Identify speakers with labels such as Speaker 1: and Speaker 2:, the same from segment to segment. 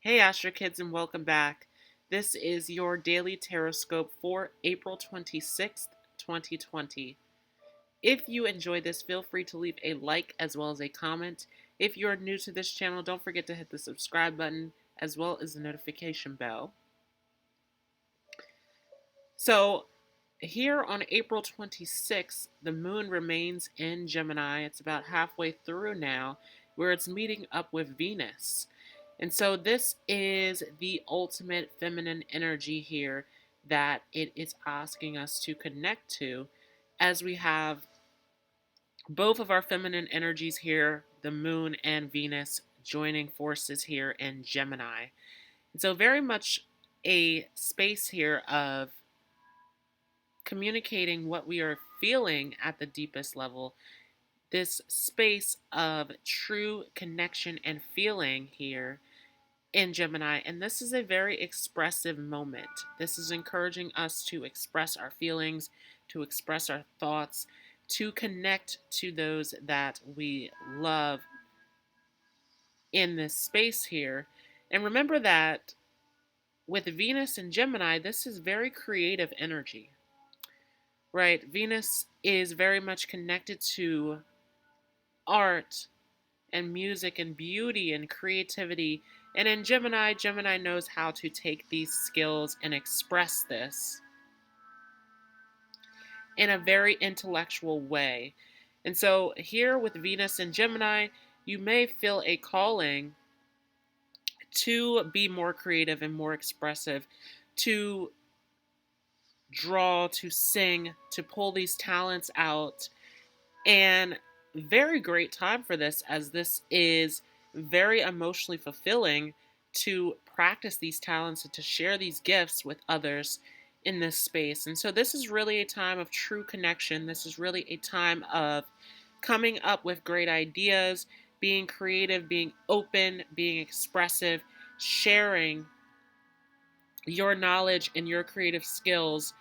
Speaker 1: Hey Astro Kids and welcome back. This is your daily Horoscope for April 26th, 2020. If you enjoyed this, feel free to leave a like as well as a comment. If you're new to this channel, don't forget to hit the subscribe button as well as the notification bell. So, here on April 26th, the moon remains in Gemini. It's about halfway through now, where it's meeting up with Venus. And so this is the ultimate feminine energy here that it is asking us to connect to, as we have both of our feminine energies here, the moon and Venus, joining forces here in Gemini. And so very much a space here of communicating what we are feeling at the deepest level, this space of true connection and feeling here in Gemini. And this is a very expressive moment. This is encouraging us to express our feelings, to express our thoughts, to connect to those that we love in this space here. And remember that with Venus and Gemini, this is very creative energy, right? Venus is very much connected to art and music and beauty and creativity. And in Gemini, Gemini knows how to take these skills and express this in a very intellectual way. And so here with Venus and Gemini, you may feel a calling to be more creative and more expressive, to draw, to sing, to pull these talents out. And very great time for this, as this is very emotionally fulfilling to practice these talents and to share these gifts with others in this space. And so this is really a time of true connection. This is really a time of coming up with great ideas, being creative, being open, being expressive, sharing your knowledge and your creative skills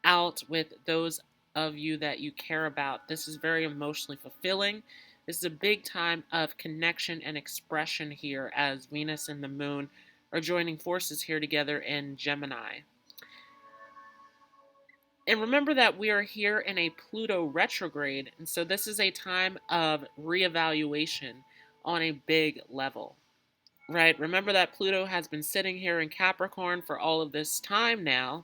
Speaker 1: out with those of you that you care about. This is very emotionally fulfilling. This is a big time of connection and expression here, as Venus and the moon are joining forces here together in Gemini. And remember that we are here in a Pluto retrograde, and so this is a time of reevaluation on a big level, right? Remember that Pluto has been sitting here in Capricorn for all of this time now,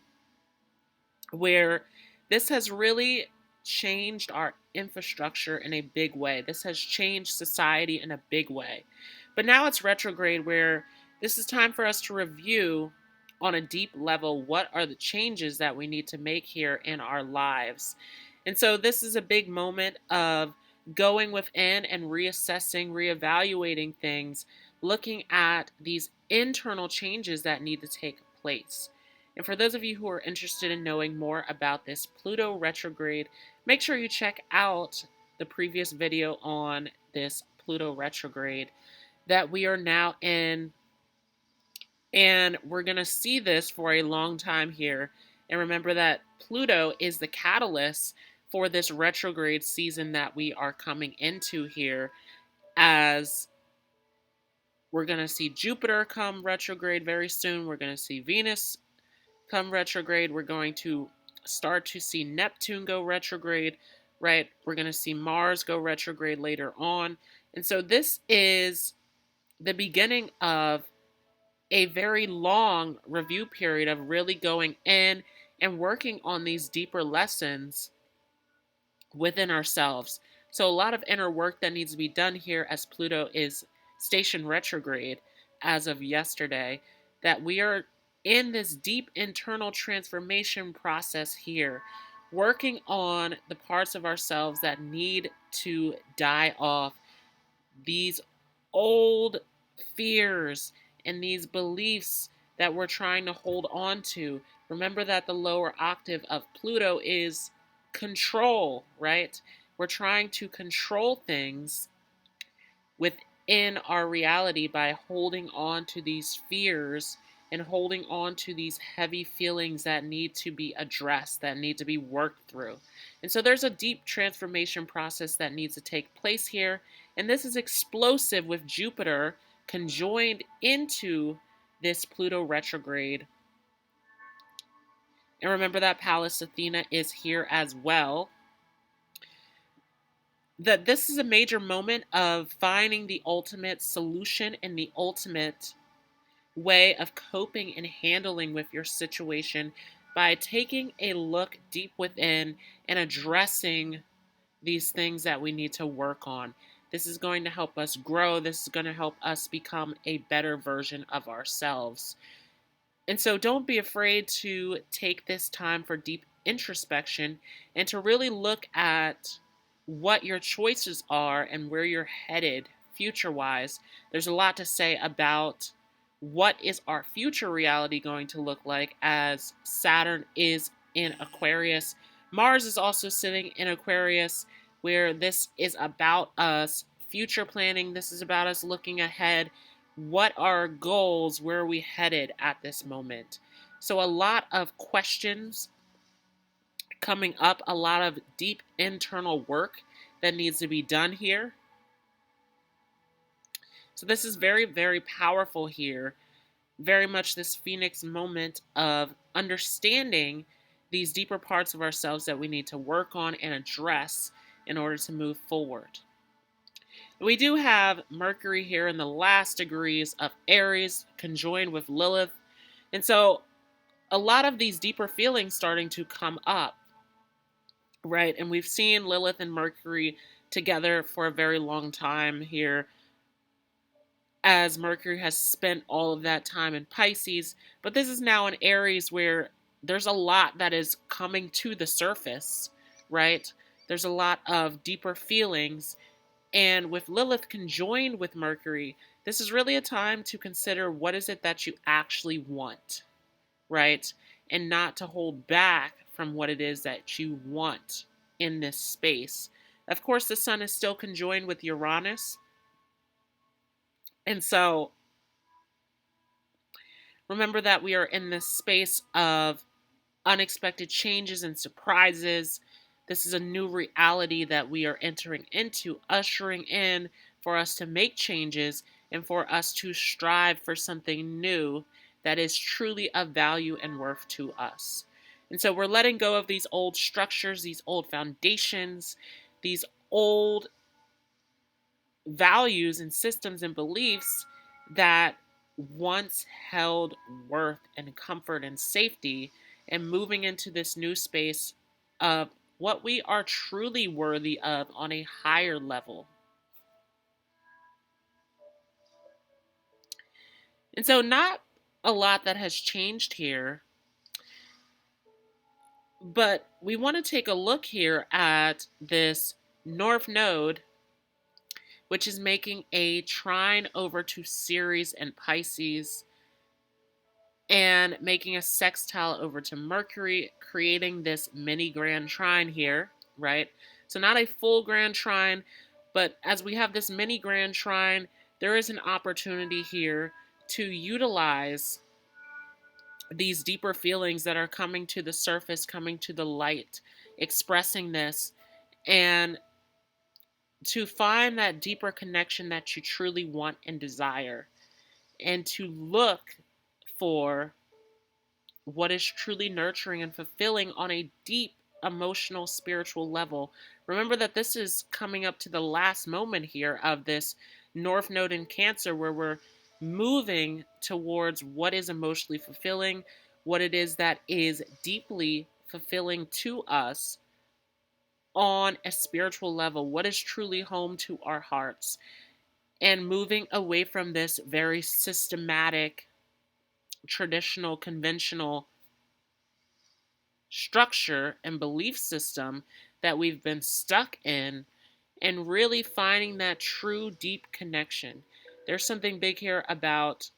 Speaker 1: where this has really changed our infrastructure in a big way. This has changed society in a big way. But now it's retrograde, where this is time for us to review on a deep level what are the changes that we need to make here in our lives. And so this is a big moment of going within and reassessing, reevaluating things, looking at these internal changes that need to take place. And for those of you who are interested in knowing more about this Pluto retrograde, make sure you check out the previous video on this Pluto retrograde that we are now in. And we're going to see this for a long time here. And remember that Pluto is the catalyst for this retrograde season that we are coming into here, as we're going to see Jupiter come retrograde very soon. We're going to see Venus come retrograde. We're going to start to see Neptune go retrograde, right? We're going to see Mars go retrograde later on. And so this is the beginning of a very long review period of really going in and working on these deeper lessons within ourselves. So a lot of inner work that needs to be done here, as Pluto is stationed retrograde as of yesterday, that we are in this deep internal transformation process here, working on the parts of ourselves that need to die off, these old fears and these beliefs that we're trying to hold on to. Remember that the lower octave of Pluto is control, right? We're trying to control things within our reality by holding on to these fears and holding on to these heavy feelings that need to be addressed, that need to be worked through. And so there's a deep transformation process that needs to take place here. And this is explosive with Jupiter conjoined into this Pluto retrograde. And remember that Pallas Athena is here as well. That this is a major moment of finding the ultimate solution and the ultimate way of coping and handling with your situation by taking a look deep within and addressing these things that we need to work on. This is going to help us grow. This is going to help us become a better version of ourselves. And so don't be afraid to take this time for deep introspection and to really look at what your choices are and where you're headed future wise. There's a lot to say about what is our future reality going to look like as Saturn is in Aquarius. Mars is also sitting in Aquarius, where this is about us future planning. This is about us looking ahead. What are our goals? Where are we headed at this moment? So, a lot of questions coming up, a lot of deep internal work that needs to be done here. So, this is very, very powerful here. Very much this Phoenix moment of understanding these deeper parts of ourselves that we need to work on and address in order to move forward. We do have Mercury here in the last degrees of Aries, conjoined with Lilith. And so a lot of these deeper feelings starting to come up, right? And we've seen Lilith and Mercury together for a very long time here, as Mercury has spent all of that time in Pisces. But this is now in Aries, where there's a lot that is coming to the surface, right? There's a lot of deeper feelings. And with Lilith conjoined with Mercury, this is really a time to consider what is it that you actually want, right? And not to hold back from what it is that you want in this space. Of course, the Sun is still conjoined with Uranus. And so remember that we are in this space of unexpected changes and surprises. This is a new reality that we are entering into, ushering in for us to make changes and for us to strive for something new that is truly of value and worth to us. And so we're letting go of these old structures, these old foundations, these old values and systems and beliefs that once held worth and comfort and safety, and moving into this new space of what we are truly worthy of on a higher level. And so, not a lot that has changed here, but we want to take a look here at this North Node, which is making a trine over to Ceres and Pisces, and making a sextile over to Mercury, creating this mini grand trine here, right? So not a full grand trine, but as we have this mini grand trine, there is an opportunity here to utilize these deeper feelings that are coming to the surface, coming to the light, expressing this, and to find that deeper connection that you truly want and desire, and to look for what is truly nurturing and fulfilling on a deep emotional, spiritual level. Remember that this is coming up to the last moment here of this North Node in Cancer, where we're moving towards what is emotionally fulfilling, what it is that is deeply fulfilling to us on a spiritual level, what is truly home to our hearts, and moving away from this very systematic, traditional, conventional structure and belief system that we've been stuck in, and really finding that true deep connection. There's something big here about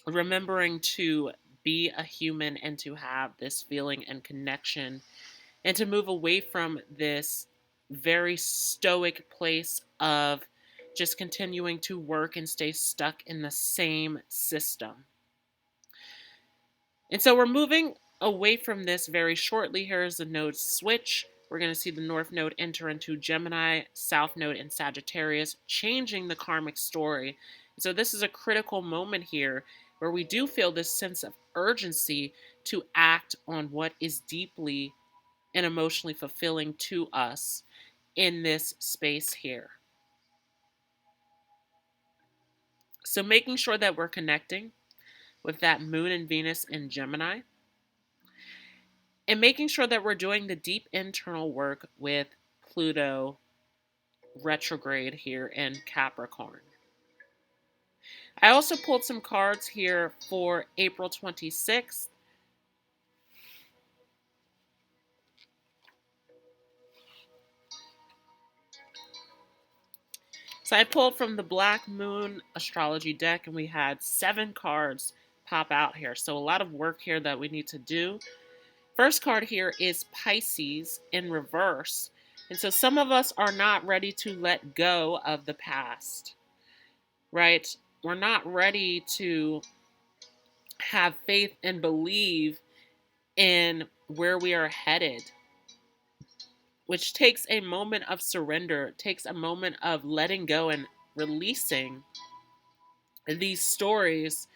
Speaker 1: remembering to be a human and to have this feeling and connection, and to move away from this very stoic place of just continuing to work and stay stuck in the same system. And so we're moving away from this very shortly. Here's the nodes switch. We're going to see the North Node enter into Gemini, South Node in Sagittarius, changing the karmic story. So this is a critical moment here where we do feel this sense of urgency to act on what is deeply and emotionally fulfilling to us in this space here. So making sure that we're connecting with that moon and Venus in Gemini, and making sure that we're doing the deep internal work with Pluto retrograde here in Capricorn. I also pulled some cards here for April 26th. So I pulled from the Black Moon Astrology deck, and we had 7 cards pop out here. So a lot of work here that we need to do. First card here is Pisces in reverse. And so some of us are not ready to let go of the past, right? We're not ready to have faith and believe in where we are headed, which takes a moment of surrender, takes a moment of letting go and releasing these stories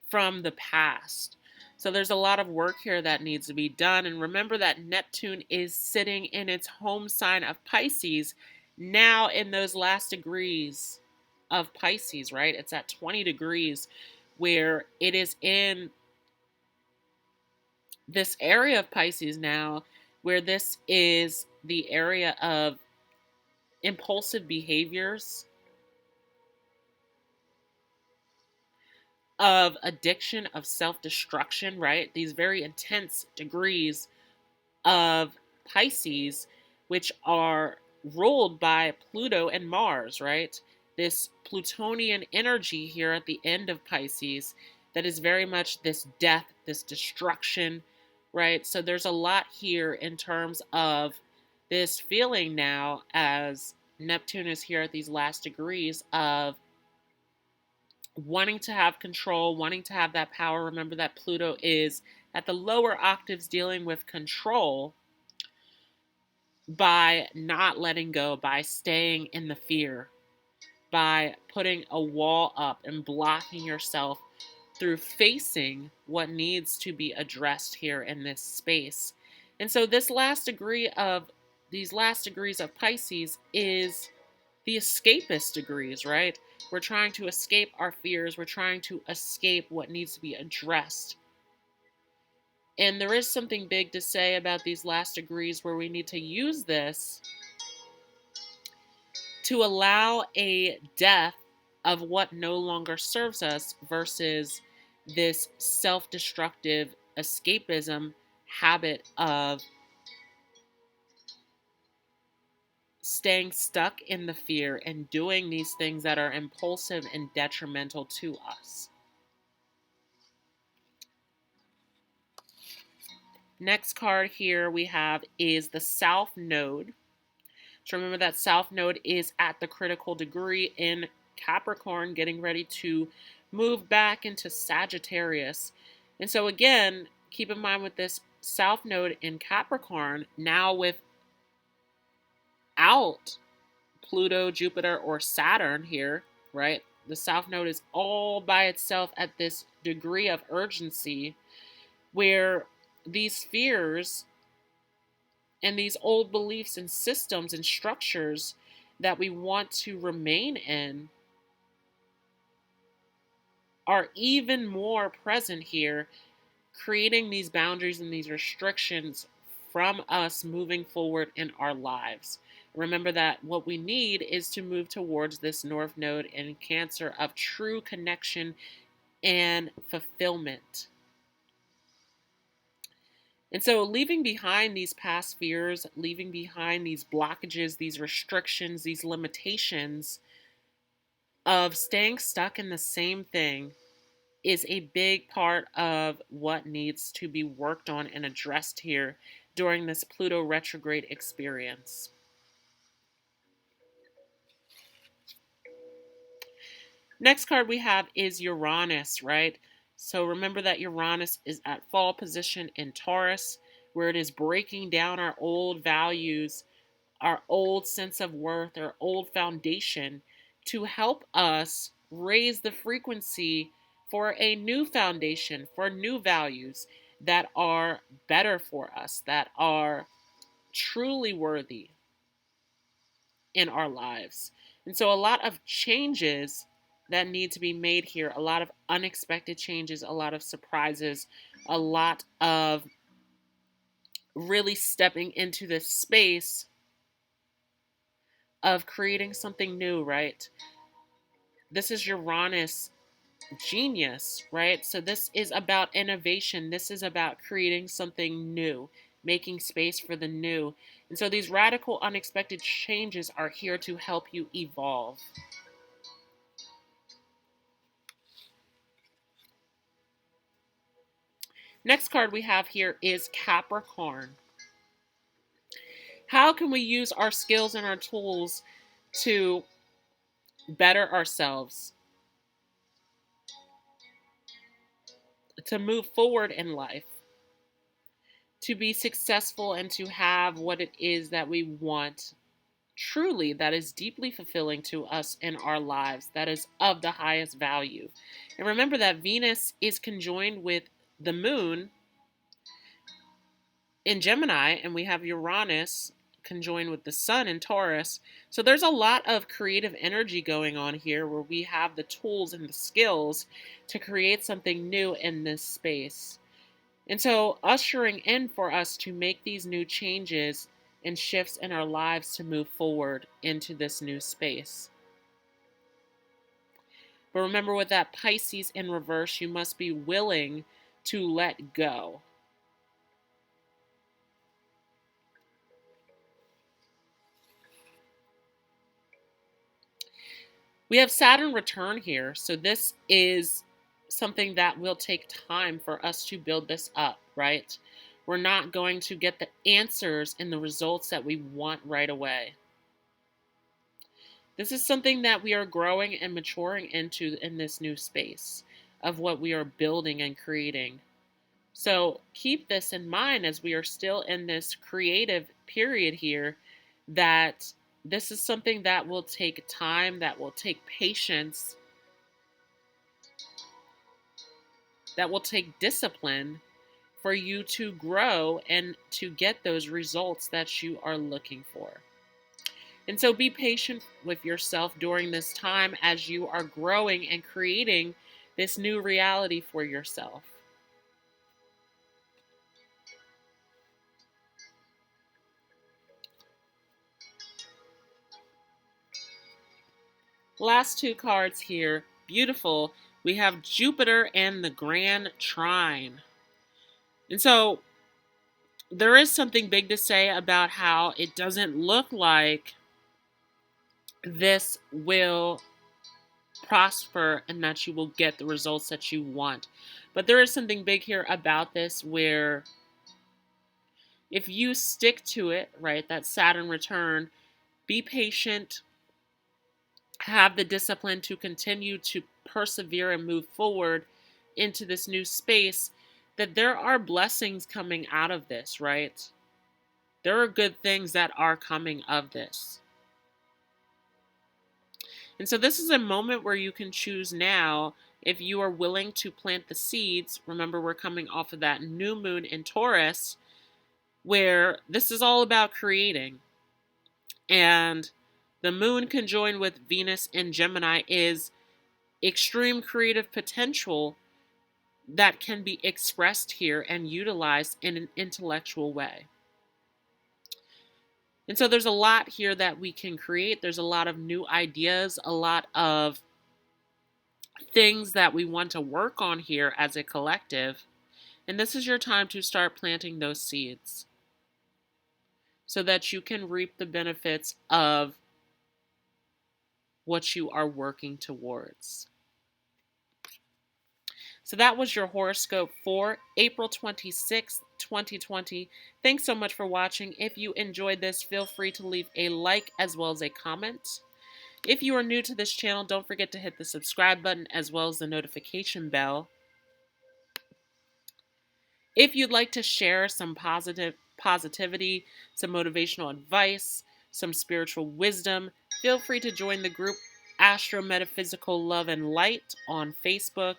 Speaker 1: from the past. So there's a lot of work here that needs to be done. And remember that Neptune is sitting in its home sign of Pisces now in those last degrees of Pisces, right? It's at 20 degrees where it is in this area of Pisces now, where this is the area of impulsive behaviors, of addiction, of self-destruction, right? These very intense degrees of Pisces, which are ruled by Pluto and Mars, right? This Plutonian energy here at the end of Pisces that is very much this death, this destruction, right? So there's a lot here in terms of this feeling now as Neptune is here at these last degrees of wanting to have control, wanting to have that power. Remember that Pluto is at the lower octaves dealing with control by not letting go, by staying in the fear, by putting a wall up and blocking yourself through facing what needs to be addressed here in this space. And so these last degrees of Pisces is the escapist degrees, right? We're trying to escape our fears. We're trying to escape what needs to be addressed. And there is something big to say about these last degrees where we need to use this to allow a death of what no longer serves us versus this self-destructive escapism habit of staying stuck in the fear and doing these things that are impulsive and detrimental to us. Next card here we have is the South Node. So remember that South Node is at the critical degree in Capricorn, getting ready to move back into Sagittarius. And so again, keep in mind with this South Node in Capricorn, now without Pluto, Jupiter, or Saturn here, right? The South Node is all by itself at this degree of urgency where these fears and these old beliefs and systems and structures that we want to remain in are even more present here, creating these boundaries and these restrictions from us moving forward in our lives. Remember that what we need is to move towards this North Node in Cancer of true connection and fulfillment. And so leaving behind these past fears, leaving behind these blockages, these restrictions, these limitations of staying stuck in the same thing is a big part of what needs to be worked on and addressed here during this Pluto retrograde experience. Next card we have is Uranus, right? So remember that Uranus is at fall position in Taurus, where it is breaking down our old values, our old sense of worth, our old foundation to help us raise the frequency for a new foundation, for new values that are better for us, that are truly worthy in our lives. And so, a lot of changes that need to be made here, a lot of unexpected changes, a lot of surprises, a lot of really stepping into this space of creating something new, right? This is Uranus genius, right? So this is about innovation. This is about creating something new, making space for the new. And so these radical, unexpected changes are here to help you evolve. Next card we have here is Capricorn. How can we use our skills and our tools to better ourselves, to move forward in life, to be successful, and to have what it is that we want truly, that is deeply fulfilling to us in our lives, that is of the highest value? And remember that Venus is conjoined with the moon in Gemini, and we have Uranus conjoined with the sun in Taurus. So there's a lot of creative energy going on here where we have the tools and the skills to create something new in this space. And so ushering in for us to make these new changes and shifts in our lives to move forward into this new space. But remember, with that Pisces in reverse, you must be willing to let go. We have Saturn return here, so this is something that will take time for us to build this up, right? We're not going to get the answers and the results that we want right away. This is something that we are growing and maturing into in this new space of what we are building and creating. So keep this in mind as we are still in this creative period here, that this is something that will take time, that will take patience, that will take discipline for you to grow and to get those results that you are looking for. And so be patient with yourself during this time as you are growing and creating this new reality for yourself. Last two cards here, beautiful. We have Jupiter and the Grand Trine. And so there is something big to say about how it doesn't look like this will prosper and that you will get the results that you want. But there is something big here about this where if you stick to it, right, that Saturn return, be patient, have the discipline to continue to persevere and move forward into this new space, that there are blessings coming out of this, right? There are good things that are coming of this. And so this is a moment where you can choose now if you are willing to plant the seeds. Remember, we're coming off of that new moon in Taurus, where this is all about creating. And the moon conjoined with Venus in Gemini is extreme creative potential that can be expressed here and utilized in an intellectual way. And so there's a lot here that we can create. There's a lot of new ideas, a lot of things that we want to work on here as a collective. And this is your time to start planting those seeds so that you can reap the benefits of what you are working towards. So that was your horoscope for April 26th, 2020. Thanks so much for watching. If you enjoyed this, feel free to leave a like as well as a comment. If you are new to this channel, don't forget to hit the subscribe button as well as the notification bell. If you'd like to share some positivity, some motivational advice, some spiritual wisdom, feel free to join the group Astro Metaphysical Love and Light on Facebook.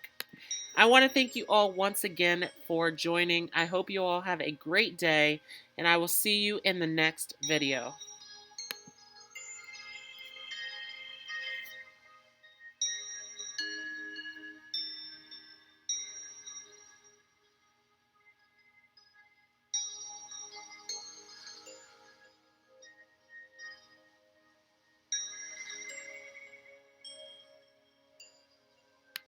Speaker 1: I want to thank you all once again for joining. I hope you all have a great day, and I will see you in the next video.